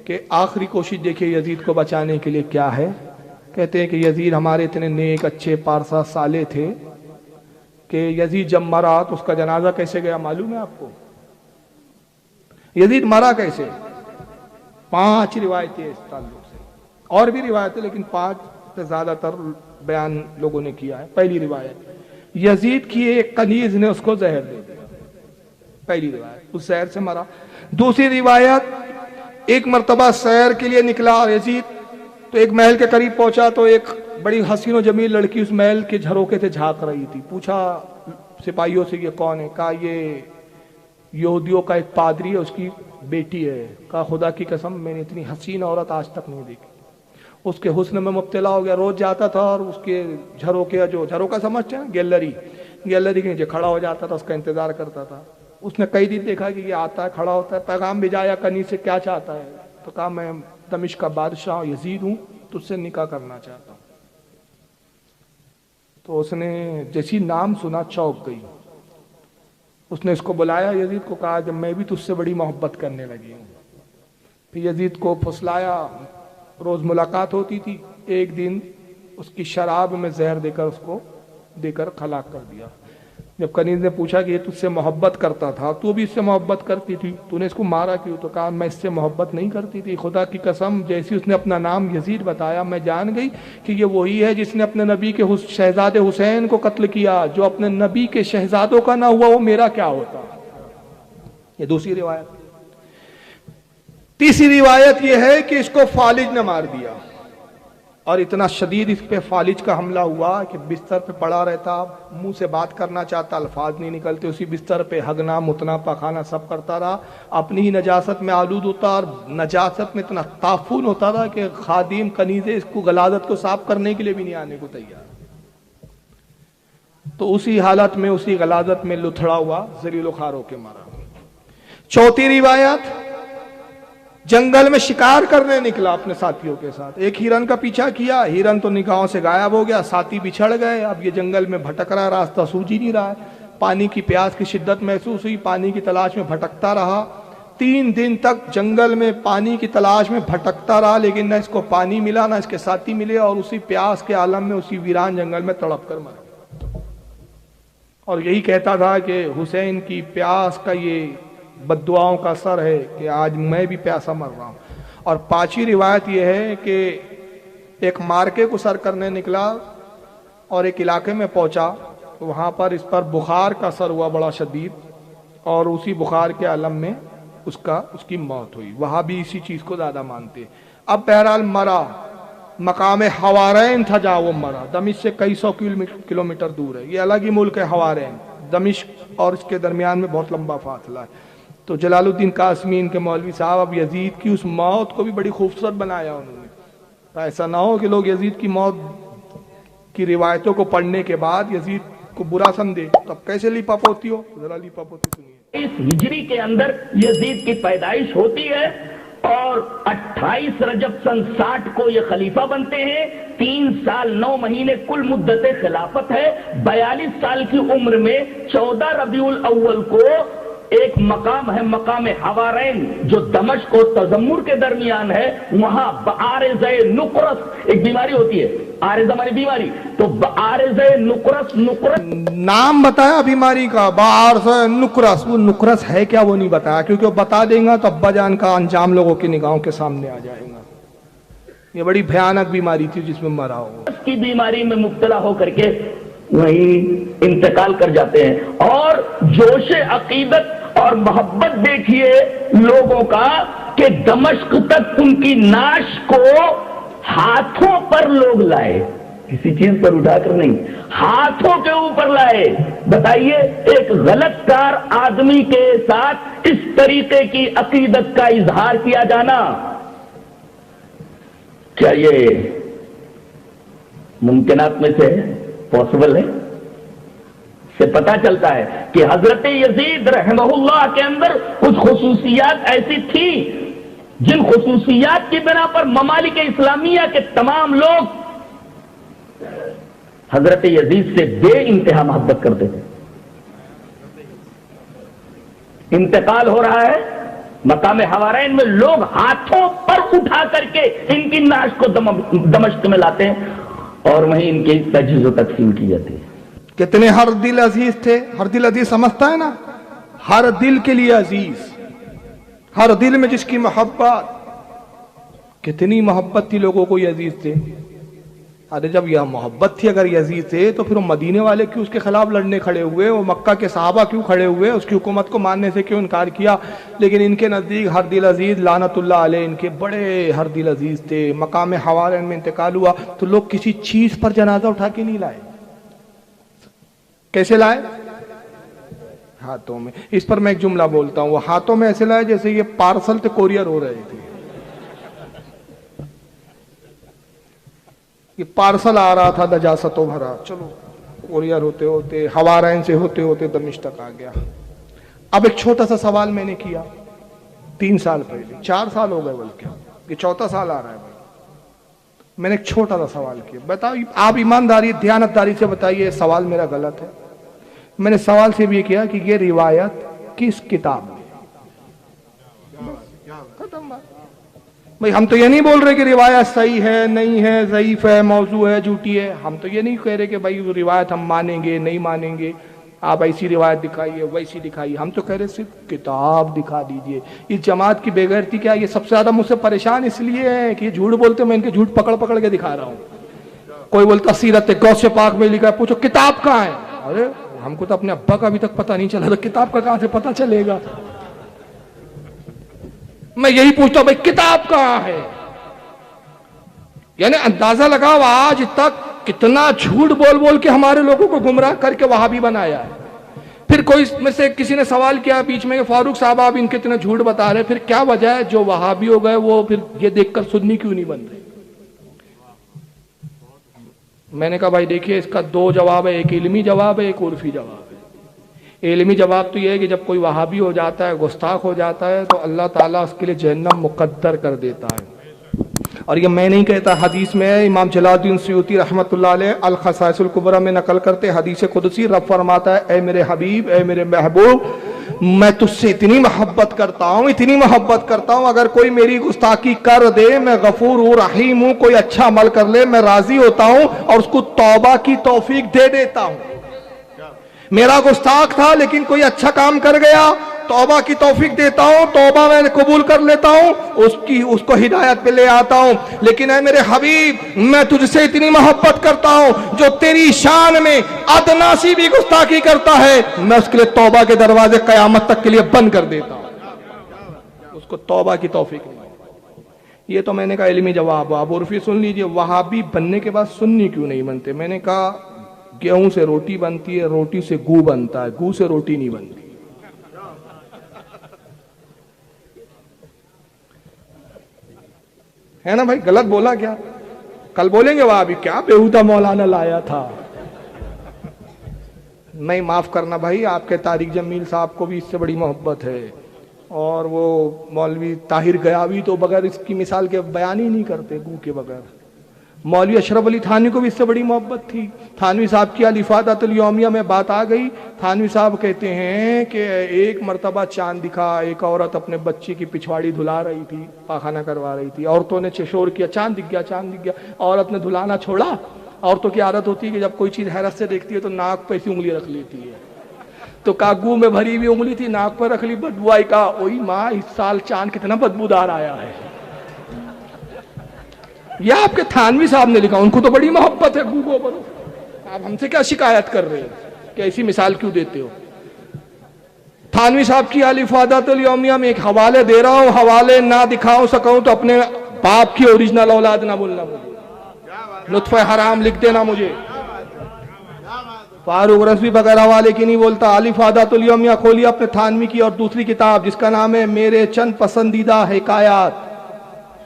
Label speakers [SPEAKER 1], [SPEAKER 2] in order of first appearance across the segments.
[SPEAKER 1] کہ آخری کوشش دیکھیے یزید کو بچانے کے لیے کیا ہے. کہتے ہیں کہ یزید ہمارے اتنے نیک اچھے پارسا صالح تھے کہ یزید جب مرا تو اس کا جنازہ کیسے گیا معلوم ہے آپ کو؟ یزید مرا کیسے؟ 5 روایتیں اس تعلق سے، اور بھی روایتیں لیکن 5 سے زیادہ تر بیان لوگوں نے کیا ہے. پہلی روایت، یزید کی ایک کنیز نے اس کو زہر دے دیا، پہلی روایت، اس زہر سے مرا. دوسری روایت، ایک مرتبہ سیر کے لیے نکلا یزید تو ایک محل کے قریب پہنچا تو ایک بڑی حسین و جمیل لڑکی اس محل کے جھروکے سے جھانک رہی تھی. پوچھا سپاہیوں سے یہ کون ہے؟ کہا یہ یہودیوں کا ایک پادری ہے، اس کی بیٹی ہے. کہا خدا کی قسم میں نے اتنی حسین عورت آج تک نہیں دیکھی. اس کے حسن میں مبتلا ہو گیا. روز جاتا تھا اور اس کے جھروکے، جو جھروکا سمجھتے ہیں گیلری کے نیچے کھڑا ہو جاتا تھا، اس کا انتظار کرتا تھا. اس نے کئی دن دیکھا کہ یہ آتا ہے، کھڑا ہوتا ہے. پیغام بھیجایا کنیز سے، کیا چاہتا ہے؟ تو کہا میں دمشق کا بادشاہ یزید ہوں، تجھ سے نکاح کرنا چاہتا ہوں. تو اس نے جیسی نام سنا چونک گئی. اس نے اس کو بلایا یزید کو، کہا جب میں بھی تجھ سے بڑی محبت کرنے لگی ہوں. پھر یزید کو پھسلایا، روز ملاقات ہوتی تھی. ایک دن اس کی شراب میں زہر دے کر ہلاک کر دیا. جب کنیز نے پوچھا کہ یہ تجھ سے محبت کرتا تھا، تو بھی اس سے محبت کرتی تھی، تو نے اس کو مارا کیوں؟ تو کہا میں اس سے محبت نہیں کرتی تھی. خدا کی قسم جیسی اس نے اپنا نام یزید بتایا میں جان گئی کہ یہ وہی ہے جس نے اپنے نبی کے شہزادے حسین کو قتل کیا. جو اپنے نبی کے شہزادوں کا نہ ہوا وہ میرا کیا ہوتا. یہ دوسری روایت. تیسری روایت یہ ہے کہ اس کو فالج نے مار دیا، اور اتنا شدید اس پہ فالج کا حملہ ہوا کہ بستر پہ پڑا رہتا، منہ سے بات کرنا چاہتا، الفاظ نہیں نکلتے. اسی بستر پہ ہگنا متنا پخانا سب کرتا رہا. اپنی ہی نجاست میں آلود ہوتا، اور نجاست میں اتنا تعفن ہوتا تھا کہ خادم کنیزیں اس کو غلاظت کو صاف کرنے کے لیے بھی نہیں آنے کو تیار. تو اسی حالت میں، اسی غلاظت میں لتھڑا ہوا، ذلیل و خوار ہو کے مارا. چوتھی روایت، جنگل میں شکار کرنے نکلا اپنے ساتھیوں کے ساتھ. ایک ہرن کا پیچھا کیا، ہرن تو نگاہوں سے غائب ہو گیا، ساتھی بچھڑ گئے. اب یہ جنگل میں بھٹک رہا، راستہ سوچ ہی نہیں رہا ہے. پانی کی پیاس کی شدت محسوس ہوئی، پانی کی تلاش میں بھٹکتا رہا. 3 دن تک جنگل میں پانی کی تلاش میں بھٹکتا رہا، لیکن نہ اس کو پانی ملا نہ اس کے ساتھی ملے، اور اسی پیاس کے عالم میں اسی ویران جنگل میں تڑپ کر مرا. اور یہی کہتا تھا کہ حسین کی پیاس کا یہ بد دعاؤں کا اثر ہے کہ آج میں بھی پیاسا مر رہا ہوں. اور 5ویں روایت یہ ہے کہ ایک مارکے کو سر کرنے نکلا اور ایک علاقے میں پہنچا، وہاں پر اس پر بخار کا اثر ہوا بڑا شدید، اور اسی بخار کے عالم میں اس کی موت ہوئی. وہاں بھی اسی چیز کو زیادہ مانتے. اب بہرحال مرا، مقام حوارین تھا جہاں وہ مرا. دمشق سے کئی 100 کلومیٹر دور ہے، یہ الگ ہی ملک ہے حوارین. دمشق اور اس کے درمیان میں بہت لمبا فاصلہ ہے. تو جلال الدین قاسمین کے مولوی صاحب اب یزید کی اس موت کو بھی بڑی خوبصورت بنایا انہوں نے. ایسا نہ ہو کہ لوگ یزید کی موت کی روایتوں کو پڑھنے کے بعد یزید کو برا سمجھے. تب کیسے لیپا پوتی ہو، ذرا لیپا پوتی سنیے.
[SPEAKER 2] اس ہجری کے اندر یزید کی پیدائش ہوتی ہے، اور 28 رجب سن 60 کو یہ خلیفہ بنتے ہیں. 3 سال 9 مہینے کل مدت خلافت ہے. 42 سال کی عمر میں 14 ربیع الاول کو ایک مقام ہے، مقام حوارین، جو دمشق اور تذمر کے درمیان ہے. وہاں بعارض نقرس ایک بیماری ہوتی ہے، عارض ہماری بیماری، تو بعارض نقرس
[SPEAKER 1] نام بتایا بیماری کا، بعارض نقرس. وہ نقرس ہے کیا وہ نہیں بتایا، کیونکہ وہ بتا دیں گا تو ابا جان کا انجام لوگوں کی نگاہوں کے سامنے آ جائے گا. یہ بڑی بھیانک بیماری تھی جس میں مرا ہو.
[SPEAKER 2] اس کی بیماری میں مبتلا ہو کر کے وہیں انتقال کر جاتے ہیں. اور جوش عقیدت اور محبت دیکھیے لوگوں کا کہ دمشق تک ان کی نعش کو ہاتھوں پر لوگ لائے، کسی چیز پر اٹھا کر نہیں، ہاتھوں کے اوپر لائے. بتائیے ایک غلط کار آدمی کے ساتھ اس طریقے کی عقیدت کا اظہار کیا جانا، کیا یہ ممکنات میں سے پاسبل ہے؟ سے پتہ چلتا ہے کہ حضرت یزید رحمہ اللہ کے اندر کچھ خصوصیات ایسی تھی جن خصوصیات کی بنا پر ممالک اسلامیہ کے تمام لوگ حضرت یزید سے بے انتہا محبت کرتے تھے. انتقال ہو رہا ہے मकाम हवारैन में लोग हाथों पर उठा करके इनकी नाश को दमश्क में लाते हैं और वहीं इनकी तजहीज़ व तकसीम की जाती है।
[SPEAKER 1] कितने हर दिल अजीज थे। हर दिल अजीज समझता है ना, हर दिल के लिए अजीज, हर दिल में जिसकी मोहब्बत, कितनी मोहब्बत थी लोगों को, ये अजीज थे। अरे जब यह मोहब्बत थी, अगर ये अजीज थे, तो फिर वो मदीने वाले क्यों उसके खिलाफ लड़ने खड़े हुए, वो मक्का के सहाबा क्यों खड़े हुए, उसकी हुकूमत को मानने से क्यों इनकार किया। लेकिन इनके नज़दीक हर दिल अजीज लानतुल्लाह अलैह, इनके बड़े हर दिल अजीज थे। मकाम हवारैन में इंतकाल हुआ तो लोग किसी चीज पर जनाजा उठा के नहीं लाए। कैसे लाए? हाथों में। इस पर मैं एक जुमला बोलता हूं, वो हाथों में ऐसे लाए जैसे ये पार्सल थे, कोरियर हो रहे थे। ये पार्सल आ रहा था नजासतों भरा, चलो कोरियर होते होते हवारैन से होते होते दमिश्क तक आ गया। अब एक छोटा सा सवाल मैंने किया 3 साल पहले, 4 साल हो गए बल्कि, ये 4था साल आ रहा है भाई। मैंने एक छोटा सा सवाल किया, बताओ आप ईमानदारी दयानतदारी से बताइए सवाल मेरा गलत है। मैंने सवाल से भी किया कि ये रिवायत किस किताब में, खत्म बात। भाई हम तो ये नहीं बोल रहे कि रिवायत सही है नहीं है, ज़ईफ है, मौजू है, झूठी है। हम तो ये नहीं कह रहे कि भाई वो रिवायत हम मानेंगे नहीं मानेंगे, आप ऐसी रिवायत दिखाइए वैसी दिखाइए। हम तो कह रहे सिर्फ किताब दिखा दीजिए। इस जमात की बेगैरती क्या, ये सबसे ज्यादा मुझसे परेशान इसलिए है कि ये झूठ बोलते, मैं इनके झूठ पकड़ पकड़ के दिखा रहा हूँ। कोई बोलता सीरत गौसे पाक में लिखा है, पूछो किताब कहाँ है। अरे हमको तो अपने अब्बा का अभी तक पता नहीं चला, तो किताब का कहां से पता चलेगा। मैं यही पूछता हूं भाई किताब कहां है। यानी अंदाजा लगाओ आज तक कितना झूठ बोल बोल के हमारे लोगों को गुमराह करके वहाबी बनाया है। फिर कोई में से किसी ने सवाल किया बीच में, फारूक साहब आप इनके इतने झूठ बता रहे, फिर क्या वजह है जो वहाबी हो गए वो फिर ये देखकर सुन्नी क्यों नहीं बन रहे। मैंने कहा भाई देखिए इसका 2 जवाब है, एक इल्मी जवाब है, एक उर्फी जवाब है। इल्मी जवाब तो ये है कि जब कोई वहाबी हो जाता है, गुस्ताख हो जाता है, तो अल्लाह ताला उसके लिए जहन्नम मुकद्दर कर देता है। और ये मैं नहीं कहता, हदीस में है, इमाम जलालुद्दीन सुयूती रहमतुल्लाह अलैह अल खसाइसुल कुबरा में नकल करते, हदीस कुदसी रब फरमाता है, ए मेरे हबीब, ए मेरे महबूब, मैं तुझसे इतनी मोहब्बत करता हूँ, इतनी मोहब्बत करता हूँ, अगर कोई मेरी गुस्ताखी कर दे मैं गफूर हूँ, रहीम हूँ, कोई अच्छा अमल कर ले मैं राजी होता हूँ और उसको तौबा की तौफीक दे देता हूँ। मेरा गुस्ताख था लेकिन कोई अच्छा काम कर गया, तौबा की तौफीक देता हूं, तौबा मैं कबूल कर लेता हूं, उसको हिदायत पे ले आता हूं। लेकिन ऐ मेरे हबीब, मैं तुझसे इतनी मोहब्बत करता हूं, जो तेरी शान में अदना सी भी गुस्ताखी करता है मैं उसके लिए तौबा के दरवाजे कयामत तक के लिए बंद कर देता हूं, उसको तौबा की तौफीक नहीं। ये तो मैंने कहा इल्मी जवाब। आप उर्फी सुन लीजिए, वहाबी बनने के बाद सुन्नी क्यों नहीं बनते। मैंने कहा गेहूं से रोटी बनती है, रोटी से गू बनता है, गू से रोटी नहीं बनती। है ना भाई, गलत बोला क्या? कल बोलेंगे वहां भी क्या बेहुदा मौलाना लाया था। नहीं, माफ करना भाई, आपके तारिक जमील साहब को भी इससे बड़ी मोहब्बत है, और वो मौलवी ताहिर गयावी तो बगैर इसकी मिसाल के बयान ही नहीं करते, गू के बगैर। मौलवी अशरफ अली थानवी को भी इससे बड़ी मोहब्बत थी। थानवी साहब की अलिफादतुल यौमिया में बात आ गई, थानवी साहब कहते हैं कि एक मर्तबा चांद दिखा, एक औरत अपने बच्चे की पिछवाड़ी धुला रही थी, पाखाना करवा रही थी, औरतों ने शोर किया, चांद दिख गया, चांद दिख गया। औरत ने धुलाना छोड़ा। औरतों की आदत होती है कि जब कोई चीज हैरत से देखती है तो नाक पे ऐसी उंगली रख लेती है, तो कागू में भरी हुई उंगली थी, नाक पर रख ली, बदबू आई। का ओई माँ, इस साल चांद कितना बदबूदार आया है। यह आपके थानवी साहब ने लिखा, उनको तो बड़ी मोहब्बत है गूगो पर। आप हमसे क्या शिकायत कर रहे हैं कि ऐसी मिसाल क्यों देते हो। थानवी साहब की अलिफादतुल यौमिया में एक हवाले दे रहा हूं, हवाले ना दिखाऊं सकूं तो अपने बाप की ओरिजिनल औलाद ना बोलना मुझे, लुत्फ हराम लिख देना मुझे। फारूक रज़वी बगैर हवाले की नहीं बोलता। अलिफादतुल यौमिया खोलिए अपने थानवी की, और दूसरी किताब जिसका नाम है मेरे चंद पसंदीदा हिकायात,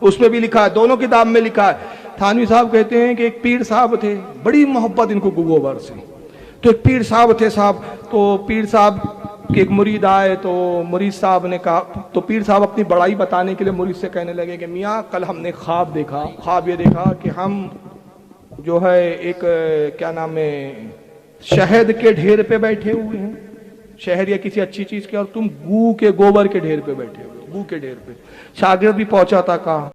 [SPEAKER 1] उसमें भी लिखा है, दोनों किताब में लिखा है। थानवी साहब कहते हैं कि एक पीर साहब थे, बड़ी मोहब्बत इनको गूगोबर से। तो एक पीर साहब थे साहब, तो पीर साहब के एक मुरीद आए, तो मुरीद साहब ने कहा, तो पीर साहब अपनी बड़ाई बताने के लिए मुरीद से कहने लगे कि मियाँ कल हमने ख्वाब देखा, ख्वाब ये देखा कि हम जो है एक क्या नाम है शहद के ढेर पे बैठे हुए हैं, शहद या किसी अच्छी चीज के, और तुम गू के गोबर के ढेर पे बैठे हुए। बदबू के ढेर पे। शागिर्द भी पहुंचा था, कहा